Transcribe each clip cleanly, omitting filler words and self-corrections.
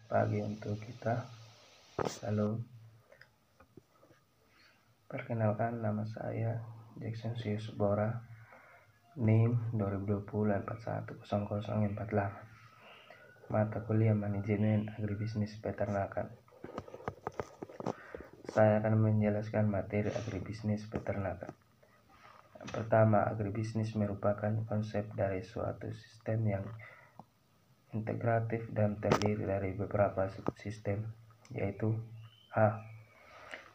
pagi untuk kita. Halo, perkenalkan nama saya Jackson Sius Bora, NIM 2020410048, mata kuliah manajemen agribisnis peternakan. Saya akan menjelaskan materi agribisnis peternakan. Pertama, agribisnis merupakan konsep dari suatu sistem yang integratif dan terdiri dari beberapa subsistem, yaitu A.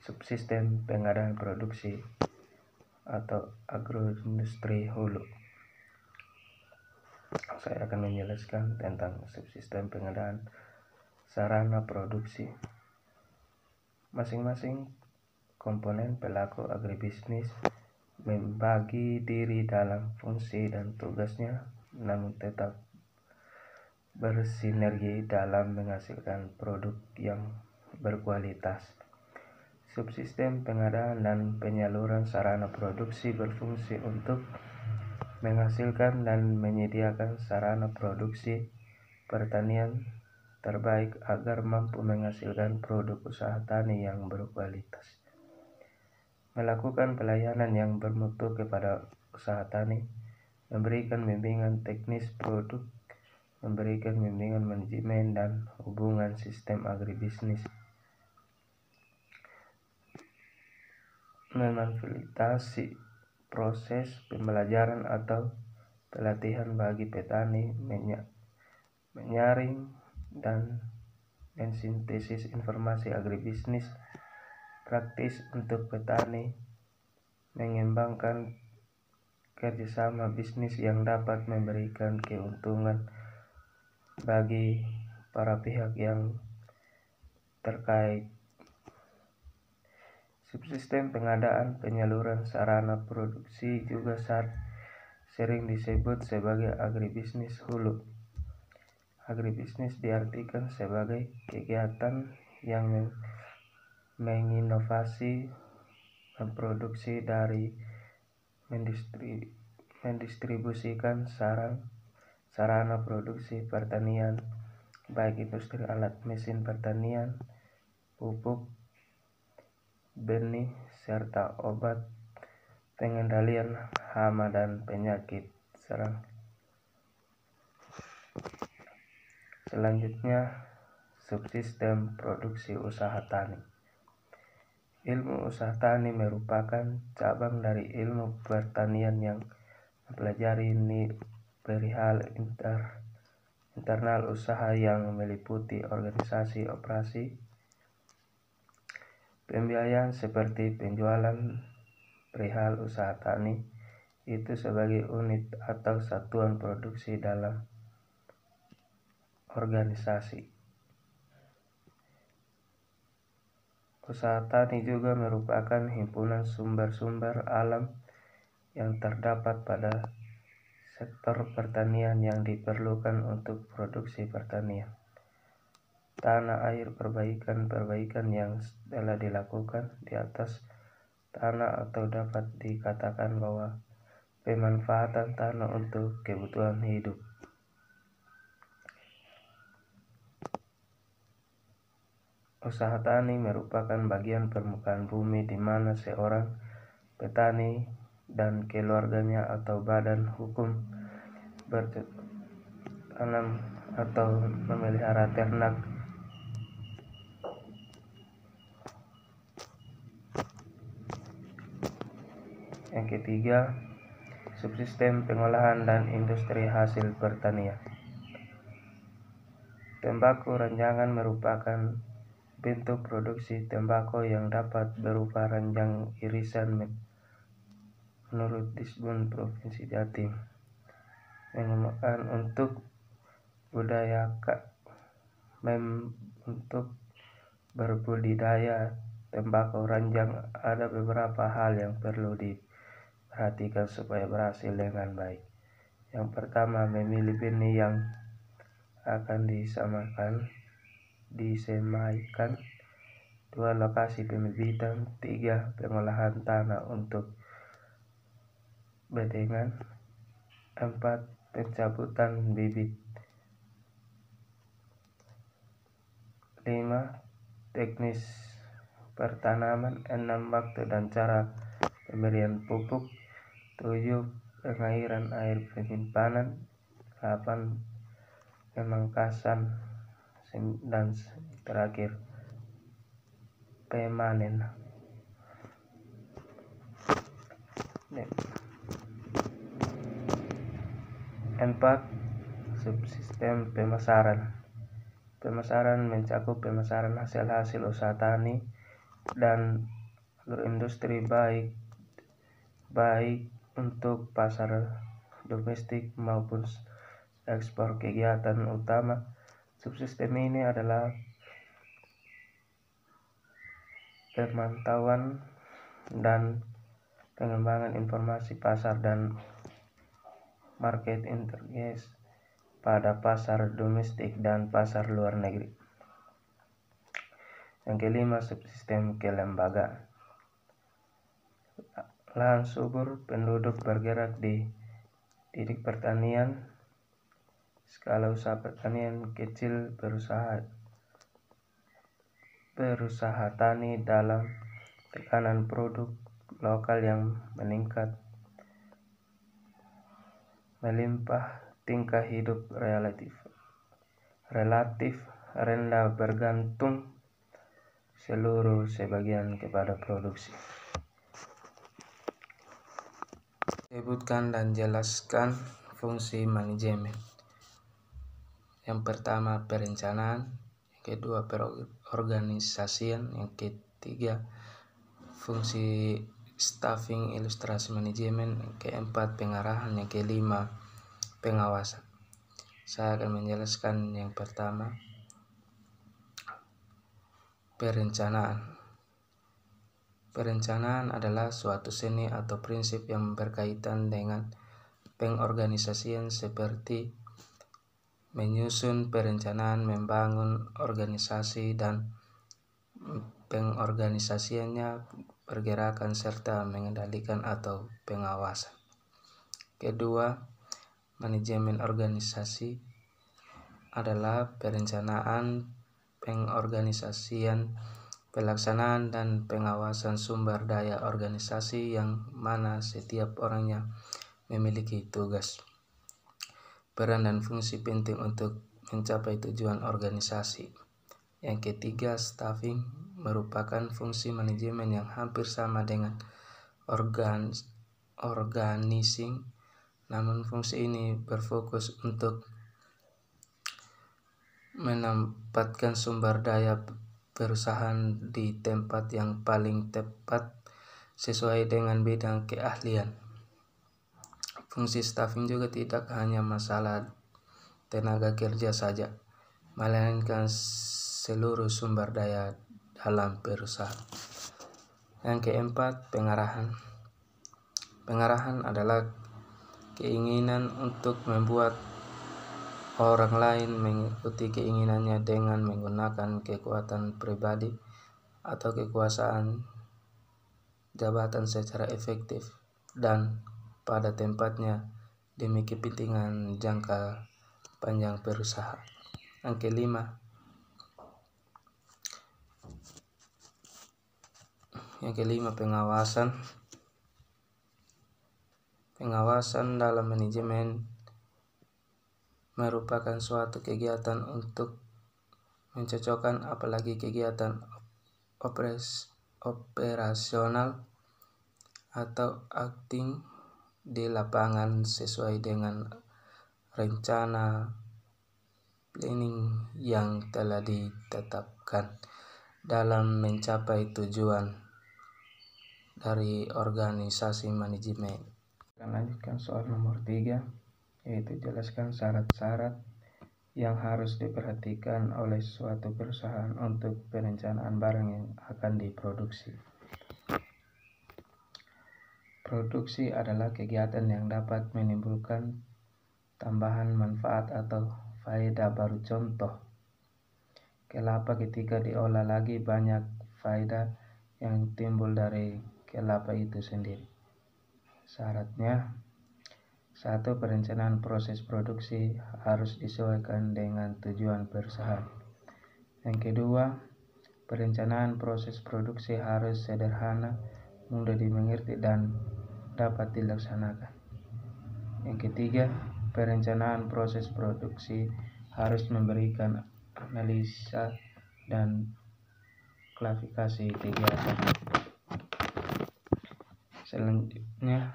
Subsistem pengadaan produksi atau agroindustri hulu. Saya akan menjelaskan tentang subsistem pengadaan sarana produksi. Masing-masing komponen pelaku agribisnis membagi diri dalam fungsi dan tugasnya, namun tetap bersinergi dalam menghasilkan produk yang berkualitas. Subsistem pengadaan dan penyaluran sarana produksi berfungsi untuk menghasilkan dan menyediakan sarana produksi pertanian terbaik agar mampu menghasilkan produk usaha tani yang berkualitas. Melakukan pelayanan yang bermutu kepada usaha tani, memberikan bimbingan teknis produk, memberikan bimbingan manajemen dan hubungan sistem agribisnis, memanfaatasi proses pembelajaran atau pelatihan bagi petani, menyaring dan mensintesis informasi agribisnis praktis untuk petani, mengembangkan kerjasama bisnis yang dapat memberikan keuntungan bagi para pihak yang terkait. Subsistem pengadaan penyaluran sarana produksi juga sering disebut sebagai agribisnis hulu. Agribisnis diartikan sebagai kegiatan yang menginovasi, memproduksi dari mendistribusikan sarana produksi pertanian, baik industri alat mesin pertanian, pupuk, benih, serta obat, pengendalian hama dan penyakit serang. Selanjutnya, subsistem produksi usaha tani. Ilmu usaha tani merupakan cabang dari ilmu pertanian yang mempelajari perihal internal usaha yang meliputi organisasi operasi, pembiayaan seperti penjualan perihal usaha tani itu sebagai unit atau satuan produksi dalam organisasi. Usaha tani juga merupakan himpunan sumber-sumber alam yang terdapat pada sektor pertanian yang diperlukan untuk produksi pertanian. Tanah air, perbaikan yang telah dilakukan di atas tanah, atau dapat dikatakan bahwa pemanfaatan tanah untuk kebutuhan hidup. Usaha tani merupakan bagian permukaan bumi di mana seorang petani dan keluarganya atau badan hukum bertanam atau memelihara ternak. Yang ketiga, subsistem pengolahan dan industri hasil pertanian. Tembakau ranjangan merupakan bentuk produksi tembakau yang dapat berupa ranjang irisan menurut Disbun Provinsi Jatim. Mengembangkan untuk berbudidaya tembakau ranjang, ada beberapa hal yang perlu diperhatikan supaya berhasil dengan baik. Yang pertama, memilih benih yang akan disemaikan. 2. Lokasi pembibitan. 3. Pengolahan tanah untuk bedengan. 4. Pencabutan bibit. 5. Teknis pertanaman. 6. Waktu dan cara pemberian pupuk. 7. Pengairan air penyimpanan. 8. Pemangkasan. Dan terakhir pemanen. 4. Subsistem pemasaran. Pemasaran mencakup pemasaran hasil-hasil usaha tani dan agroindustri baik untuk pasar domestik maupun ekspor. Kegiatan utama subsistem ini adalah pemantauan dan pengembangan informasi pasar dan market intelligence pada pasar domestik dan pasar luar negeri. Yang kelima, subsistem kelembagaan. Lahan subur, penduduk bergerak di titik pertanian, skala usaha pertanian kecil, berusaha tani dalam tekanan produk lokal yang meningkat, melimpah, tingkah hidup relatif rendah, bergantung sebagian kepada produksi. Sebutkan dan jelaskan fungsi manajemen. Yang pertama, perencanaan. Yang kedua, perorganisasian. Yang ketiga, fungsi staffing, ilustrasi manajemen. Yang keempat, pengarahan. Yang kelima, pengawasan. Saya akan menjelaskan yang pertama, perencanaan. Perencanaan adalah suatu seni atau prinsip yang berkaitan dengan pengorganisasian seperti menyusun perencanaan, membangun organisasi dan pengorganisasiannya, pergerakan serta mengendalikan atau pengawasan. Kedua, manajemen organisasi adalah perencanaan, pengorganisasian, pelaksanaan dan pengawasan sumber daya organisasi yang mana setiap orangnya memiliki tugas, peran dan fungsi penting untuk mencapai tujuan organisasi. Yang ketiga, staffing merupakan fungsi manajemen yang hampir sama dengan organizing, namun fungsi ini berfokus untuk menempatkan sumber daya perusahaan di tempat yang paling tepat sesuai dengan bidang keahlian. Fungsi staffing juga tidak hanya masalah tenaga kerja saja, melainkan seluruh sumber daya dalam perusahaan. Yang keempat, pengarahan. Pengarahan adalah keinginan untuk membuat orang lain mengikuti keinginannya dengan menggunakan kekuatan pribadi atau kekuasaan jabatan secara efektif dan pada tempatnya demi kepentingan jangka panjang perusahaan. Yang kelima, pengawasan. Pengawasan dalam manajemen merupakan suatu kegiatan untuk mencocokkan apalagi kegiatan operasional atau acting di lapangan sesuai dengan rencana planning yang telah ditetapkan dalam mencapai tujuan dari organisasi manajemen. Akan lanjutkan soal nomor 3, yaitu jelaskan syarat-syarat yang harus diperhatikan oleh suatu perusahaan untuk perencanaan barang yang akan diproduksi. Produksi adalah kegiatan yang dapat menimbulkan tambahan manfaat atau faedah baru. Contoh, kelapa ketika diolah lagi banyak faedah yang timbul dari kelapa itu sendiri. Syaratnya, 1. Perencanaan proses produksi harus disesuaikan dengan tujuan perusahaan. Yang kedua, perencanaan proses produksi harus sederhana, mudah dimengerti, dan dapat dilaksanakan. Yang ketiga, perencanaan proses produksi harus memberikan analisa dan klasifikasi kegiatan. Selanjutnya,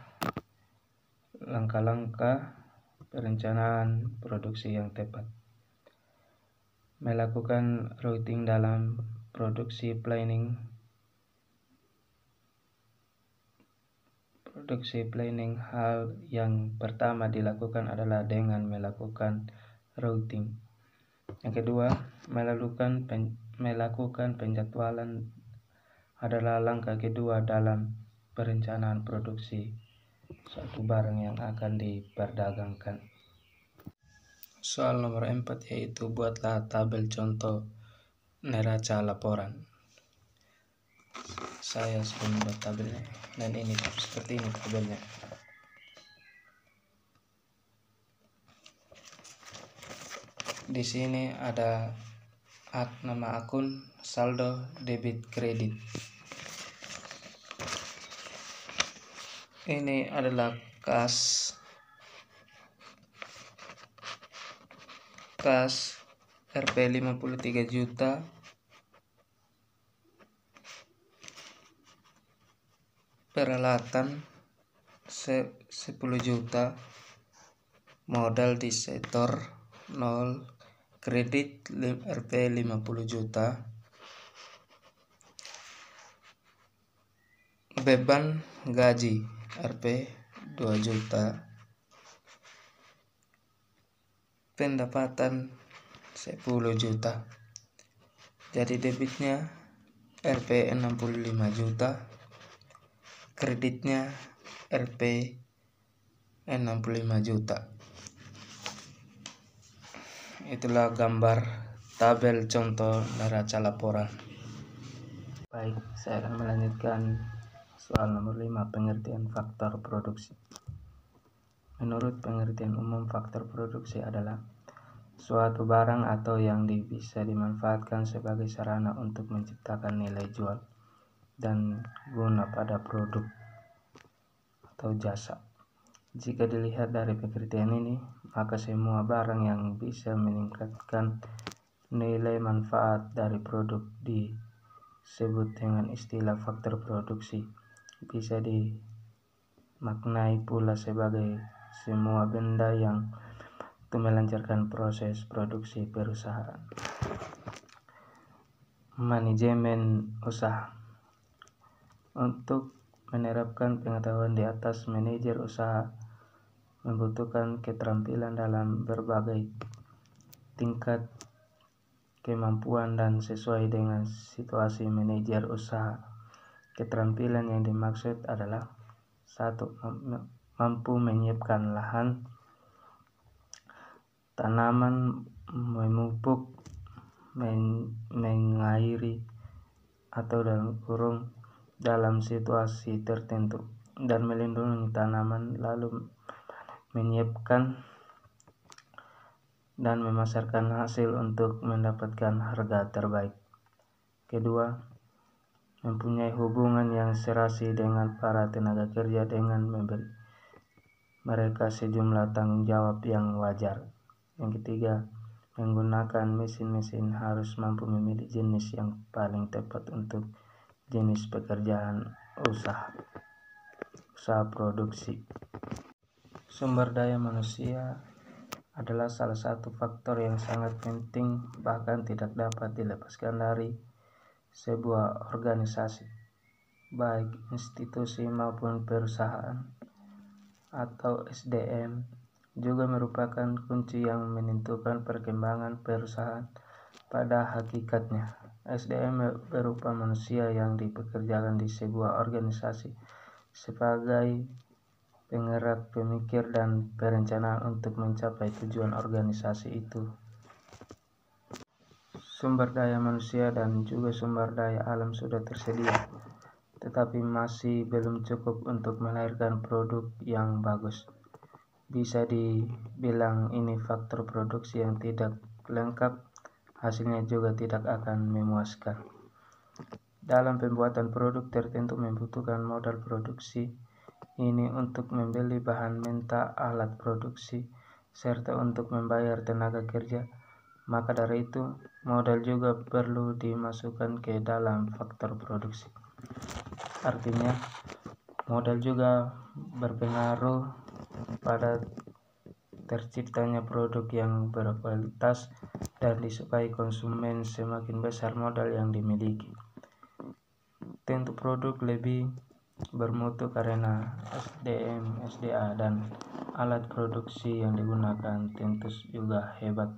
langkah-langkah perencanaan produksi yang tepat. Melakukan routing dalam produksi planning. Hal yang pertama dilakukan adalah dengan melakukan routing. Yang kedua, melakukan penjadwalan adalah langkah kedua dalam perencanaan produksi suatu barang yang akan diperdagangkan. Soal nomor 4 yaitu buatlah tabel contoh neraca laporan. Saya sudah membuat tabelnya dan ini seperti ini tabelnya. Di sini ada nama akun, saldo, debit, kredit. Ini adalah kas Rp 53 juta, peralatan 10 juta, modal di setor 0, kredit Rp 50 juta, beban gaji Rp 2 juta, pendapatan 10 juta. Jadi debitnya Rp 65 juta, kreditnya Rp 65 juta. Itulah gambar tabel contoh neraca laporan. Baik, saya akan melanjutkan soal nomor 5, pengertian faktor produksi. Menurut pengertian umum, faktor produksi adalah suatu barang atau yang bisa dimanfaatkan sebagai sarana untuk menciptakan nilai jual dan guna pada produk atau jasa. Jika dilihat dari pengertian ini, maka semua barang yang bisa meningkatkan nilai manfaat dari produk disebut dengan istilah faktor produksi. Bisa dimaknai pula sebagai semua benda yang untuk melancarkan proses produksi perusahaan. Manajemen usaha. Untuk menerapkan pengetahuan di atas, manajer usaha membutuhkan keterampilan dalam berbagai tingkat kemampuan dan sesuai dengan situasi manajer usaha. Keterampilan yang dimaksud adalah 1. Mampu menyiapkan lahan, tanaman, memupuk, mengairi atau dalam situasi tertentu, dan melindungi tanaman, lalu menyiapkan dan memasarkan hasil untuk mendapatkan harga terbaik. Kedua, mempunyai hubungan yang serasi dengan para tenaga kerja dengan memberi mereka sejumlah tanggung jawab yang wajar. Yang ketiga, menggunakan mesin-mesin, harus mampu memilih jenis yang paling tepat untuk jenis pekerjaan usaha produksi. Sumber daya manusia adalah salah satu faktor yang sangat penting, bahkan tidak dapat dilepaskan dari sebuah organisasi, baik institusi maupun perusahaan. Atau SDM juga merupakan kunci yang menentukan perkembangan perusahaan. Pada hakikatnya, SDM berupa manusia yang dipekerjakan di sebuah organisasi sebagai penggerak, pemikir, dan perencana untuk mencapai tujuan organisasi itu. Sumber daya manusia dan juga sumber daya alam sudah tersedia, tetapi masih belum cukup untuk melahirkan produk yang bagus. Bisa dibilang ini faktor produksi yang tidak lengkap hasilnya juga tidak akan memuaskan. Dalam pembuatan produk tertentu membutuhkan modal produksi ini untuk membeli bahan mentah, alat produksi, serta untuk membayar tenaga kerja. Maka dari itu, modal juga perlu dimasukkan ke dalam faktor produksi. Artinya, modal juga berpengaruh pada terciptanya produk yang berkualitas dan disukai konsumen. Semakin besar modal yang dimiliki, tentu produk lebih bermutu karena SDM, SDA, dan alat produksi yang digunakan tentu juga hebat.